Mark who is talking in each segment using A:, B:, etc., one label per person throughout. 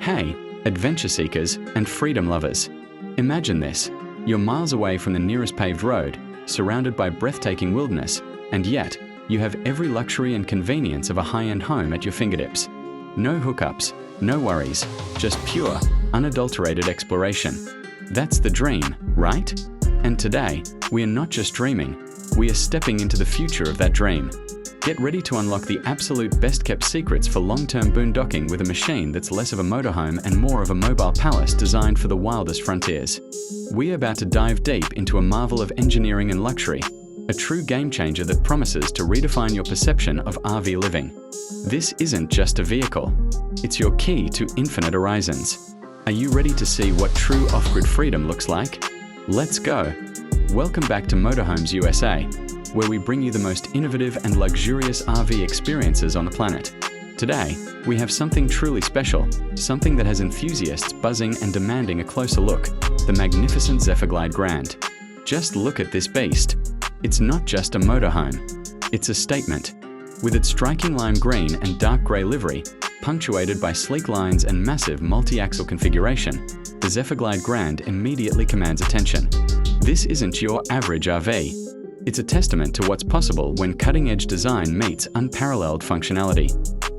A: Hey, adventure seekers and freedom lovers. Imagine this. You're miles away from the nearest paved road, surrounded by breathtaking wilderness, and yet you have every luxury and convenience of a high-end home at your fingertips. No hookups, no worries, just pure, unadulterated exploration. That's the dream, right? And today, we are not just dreaming, we are stepping into the future of that dream. Get ready to unlock the absolute best-kept secrets for long-term boondocking with a machine that's less of a motorhome and more of a mobile palace designed for the wildest frontiers. We're about to dive deep into a marvel of engineering and luxury, a true game-changer that promises to redefine your perception of RV living. This isn't just a vehicle, it's your key to infinite horizons. Are you ready to see what true off-grid freedom looks like? Let's go! Welcome back to Motorhomes USA, where we bring you the most innovative and luxurious RV experiences on the planet. Today, we have something truly special, something that has enthusiasts buzzing and demanding a closer look, the magnificent ZephyrGlide Grand. Just look at this beast. It's not just a motorhome, it's a statement. With its striking lime green and dark grey livery, punctuated by sleek lines and massive multi-axle configuration, the ZephyrGlide Grand immediately commands attention. This isn't your average RV. It's a testament to what's possible when cutting-edge design meets unparalleled functionality.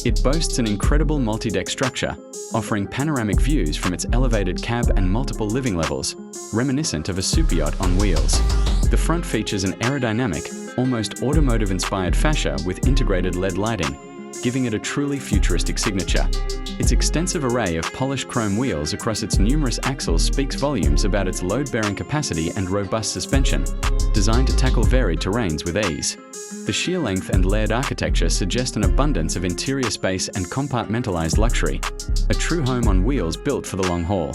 A: It boasts an incredible multi-deck structure, offering panoramic views from its elevated cab and multiple living levels, reminiscent of a superyacht on wheels. The front features an aerodynamic, almost automotive-inspired fascia with integrated LED lighting, giving it a truly futuristic signature. Its extensive array of polished chrome wheels across its numerous axles speaks volumes about its load-bearing capacity and robust suspension, designed to tackle varied terrains with ease. The sheer length and layered architecture suggest an abundance of interior space and compartmentalized luxury, a true home on wheels built for the long haul.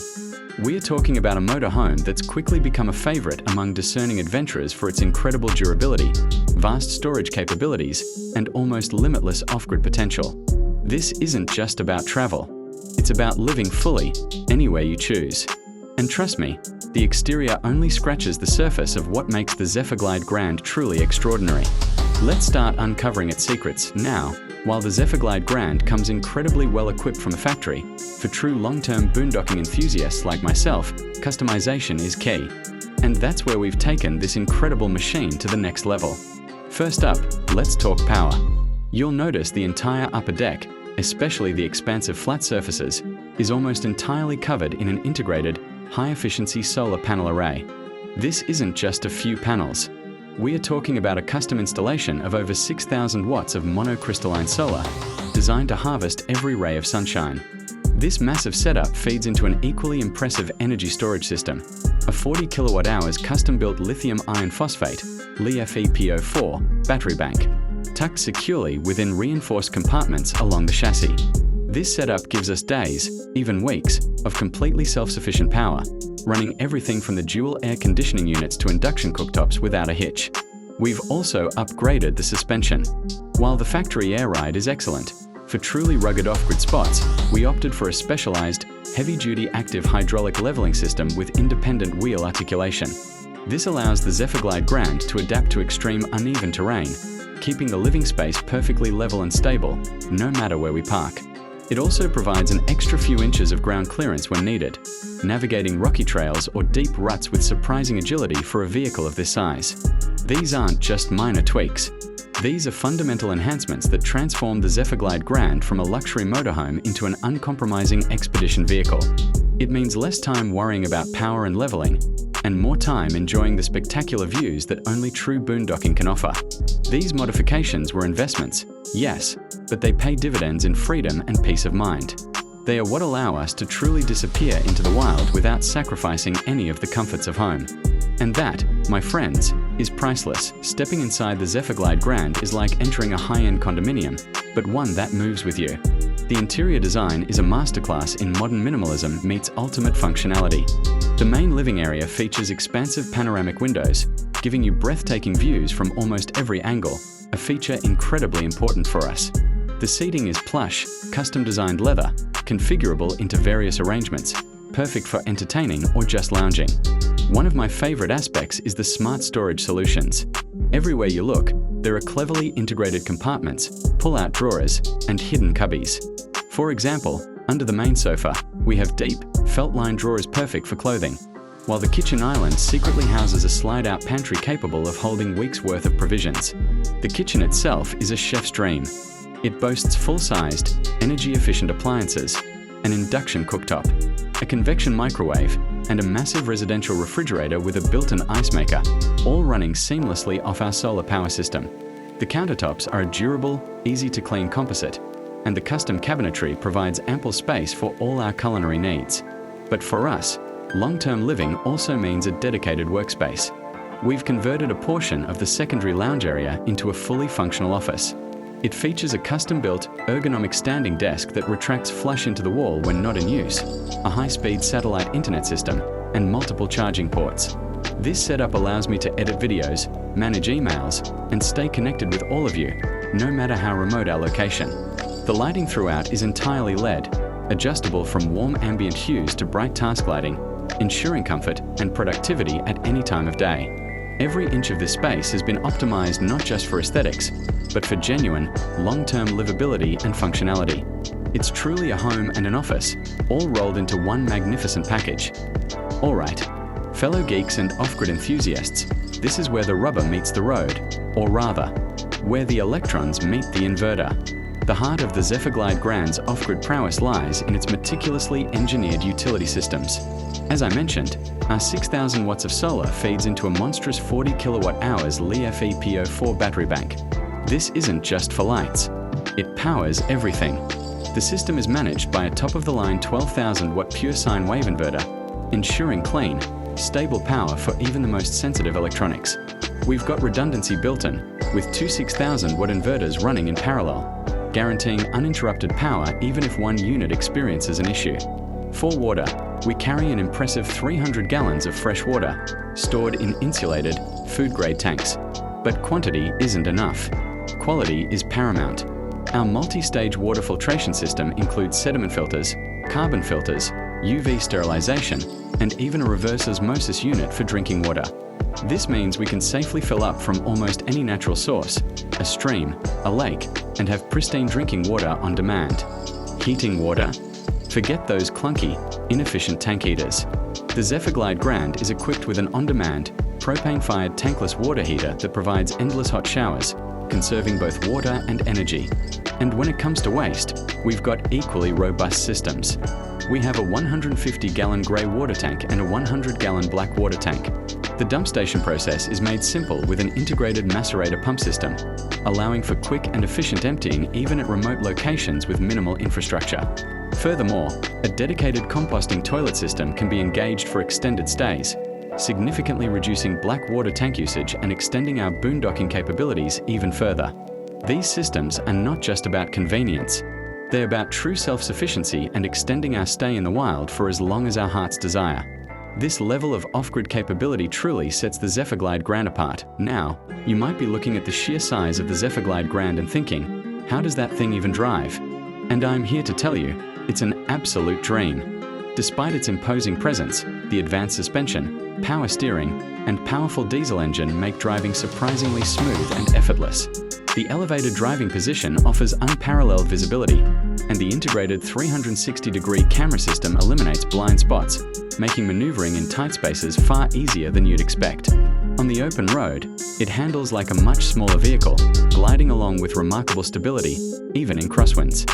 A: We're talking about a motorhome that's quickly become a favorite among discerning adventurers for its incredible durability, vast storage capabilities, and almost limitless off-grid potential. This isn't just about travel, it's about living fully, anywhere you choose. And trust me, the exterior only scratches the surface of what makes the ZephyrGlide Grand truly extraordinary. Let's start uncovering its secrets now. While the ZephyrGlide Grand comes incredibly well equipped from the factory, for true long-term boondocking enthusiasts like myself, customization is key. And that's where we've taken this incredible machine to the next level. First up, let's talk power. You'll notice the entire upper deck, especially the expansive flat surfaces, is almost entirely covered in an integrated, high-efficiency solar panel array. This isn't just a few panels. We are talking about a custom installation of over 6,000 watts of monocrystalline solar, designed to harvest every ray of sunshine. This massive setup feeds into an equally impressive energy storage system, a 40 kilowatt-hours custom-built lithium iron phosphate LiFePO4 battery bank, tucked securely within reinforced compartments along the chassis. This setup gives us days, even weeks, of completely self-sufficient power, running everything from the dual air conditioning units to induction cooktops without a hitch. We've also upgraded the suspension. While the factory air ride is excellent, for truly rugged off-grid spots, we opted for a specialized, heavy-duty active hydraulic leveling system with independent wheel articulation. This allows the ZephyrGlide Grand to adapt to extreme uneven terrain, keeping the living space perfectly level and stable, no matter where we park. It also provides an extra few inches of ground clearance when needed, navigating rocky trails or deep ruts with surprising agility for a vehicle of this size. These aren't just minor tweaks. These are fundamental enhancements that transform the ZephyrGlide Grand from a luxury motorhome into an uncompromising expedition vehicle. It means less time worrying about power and leveling, and more time enjoying the spectacular views that only true boondocking can offer. These modifications were investments, yes, but they pay dividends in freedom and peace of mind. They are what allow us to truly disappear into the wild without sacrificing any of the comforts of home. And that, my friends, is priceless. Stepping inside the ZephyrGlide Grand is like entering a high-end condominium, but one that moves with you. The interior design is a masterclass in modern minimalism meets ultimate functionality. The main living area features expansive panoramic windows, giving you breathtaking views from almost every angle, a feature incredibly important for us. The seating is plush, custom-designed leather, configurable into various arrangements, perfect for entertaining or just lounging. One of my favorite aspects is the smart storage solutions. Everywhere you look, there are cleverly integrated compartments, pull-out drawers, and hidden cubbies. For example, Under the main sofa, we have deep, felt-lined drawers perfect for clothing, while the kitchen island secretly houses a slide-out pantry capable of holding weeks' worth of provisions. The kitchen itself is a chef's dream. It boasts full-sized, energy-efficient appliances, an induction cooktop, a convection microwave, and a massive residential refrigerator with a built-in ice maker, all running seamlessly off our solar power system. The countertops are a durable, easy-to-clean composite, and the custom cabinetry provides ample space for all our culinary needs. But for us, long-term living also means a dedicated workspace. We've converted a portion of the secondary lounge area into a fully functional office. It features a custom-built, ergonomic standing desk that retracts flush into the wall when not in use, a high-speed satellite internet system, and multiple charging ports. This setup allows me to edit videos, manage emails, and stay connected with all of you, no matter how remote our location. The lighting throughout is entirely LED, adjustable from warm ambient hues to bright task lighting, ensuring comfort and productivity at any time of day. Every inch of this space has been optimized not just for aesthetics, but for genuine, long-term livability and functionality. It's truly a home and an office, all rolled into one magnificent package. All right, fellow geeks and off-grid enthusiasts, this is where the rubber meets the road, or rather, where the electrons meet the inverter. The heart of the ZephyrGlide Grand's off-grid prowess lies in its meticulously engineered utility systems. As I mentioned, our 6,000 watts of solar feeds into a monstrous 40 kilowatt-hours Li-FePO4 battery bank. This isn't just for lights. It powers everything. The system is managed by a top-of-the-line 12,000-watt pure sine wave inverter, ensuring clean, stable power for even the most sensitive electronics. We've got redundancy built in, with two 6,000-watt inverters running in parallel, guaranteeing uninterrupted power even if one unit experiences an issue. For water, we carry an impressive 300 gallons of fresh water, stored in insulated, food-grade tanks. But quantity isn't enough. Quality is paramount. Our multi-stage water filtration system includes sediment filters, carbon filters, UV sterilization, and even a reverse osmosis unit for drinking water. This means we can safely fill up from almost any natural source, a stream, a lake, and have pristine drinking water on demand. Heating water? Forget those clunky, inefficient tank heaters. The ZephyrGlide Grand is equipped with an on-demand, propane-fired tankless water heater that provides endless hot showers, conserving both water and energy. And when it comes to waste, we've got equally robust systems. We have a 150-gallon grey water tank and a 100-gallon black water tank. The dump station process is made simple with an integrated macerator pump system, allowing for quick and efficient emptying even at remote locations with minimal infrastructure. Furthermore, a dedicated composting toilet system can be engaged for extended stays, significantly reducing black water tank usage and extending our boondocking capabilities even further. These systems are not just about convenience. They're about true self-sufficiency and extending our stay in the wild for as long as our hearts desire. This level of off-grid capability truly sets the ZephyrGlide Grand apart. Now, you might be looking at the sheer size of the ZephyrGlide Grand and thinking, how does that thing even drive? And I'm here to tell you, it's an absolute dream. Despite its imposing presence, the advanced suspension, power steering, and powerful diesel engine make driving surprisingly smooth and effortless. The elevated driving position offers unparalleled visibility, and the integrated 360-degree camera system eliminates blind spots, making maneuvering in tight spaces far easier than you'd expect. On the open road, it handles like a much smaller vehicle, gliding along with remarkable stability, even in crosswinds.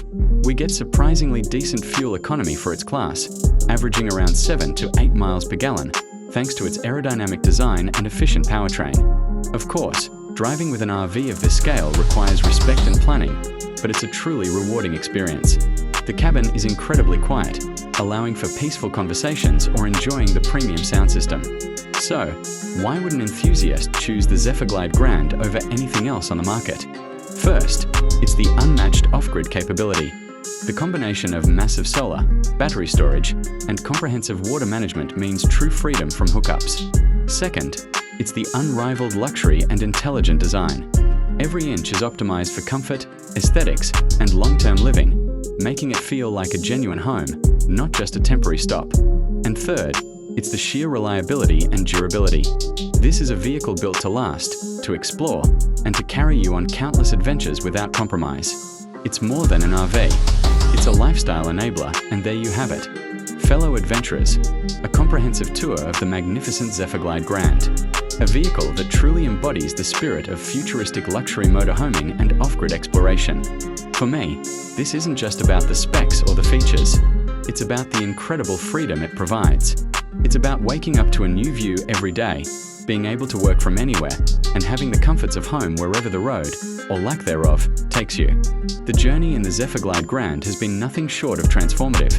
A: We get surprisingly decent fuel economy for its class, averaging around 7 to 8 miles per gallon, thanks to its aerodynamic design and efficient powertrain. Of course, driving with an RV of this scale requires respect and planning, but it's a truly rewarding experience. The cabin is incredibly quiet, allowing for peaceful conversations or enjoying the premium sound system. So, why would an enthusiast choose the ZephyrGlide Grand over anything else on the market? First, it's the unmatched off-grid capability. The combination of massive solar, battery storage, and comprehensive water management means true freedom from hookups. Second, it's the unrivaled luxury and intelligent design. Every inch is optimized for comfort, aesthetics, and long-term living, making it feel like a genuine home, not just a temporary stop. And third, it's the sheer reliability and durability. This is a vehicle built to last, to explore, and to carry you on countless adventures without compromise. It's more than an RV. It's It's a lifestyle enabler, and there you have it. Fellow adventurers, a comprehensive tour of the magnificent ZephyrGlide Grand, a vehicle that truly embodies the spirit of futuristic luxury motorhoming and off-grid exploration. For me, this isn't just about the specs or the features. It's about the incredible freedom it provides. It's about waking up to a new view every day, being able to work from anywhere, and having the comforts of home wherever the road, or lack thereof, takes you. The journey in the ZephyrGlide Grand has been nothing short of transformative,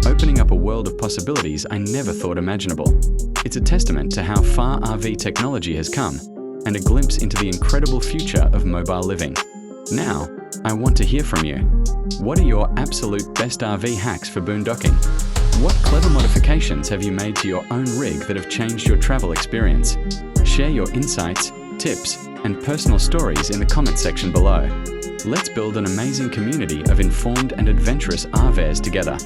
A: opening up a world of possibilities I never thought imaginable. It's a testament to how far RV technology has come, and a glimpse into the incredible future of mobile living. Now, I want to hear from you. What are your absolute best RV hacks for boondocking? What clever modifications have you made to your own rig that have changed your travel experience? Share your insights, tips, and personal stories in the comment section below. Let's build an amazing community of informed and adventurous RVers together.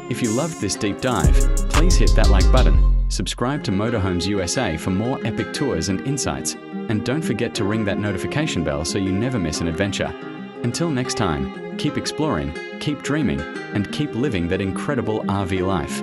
A: If you loved this deep dive, please hit that like button, subscribe to Motorhomes USA for more epic tours and insights, and don't forget to ring that notification bell so you never miss an adventure. Until next time, keep exploring, keep dreaming, and keep living that incredible RV life.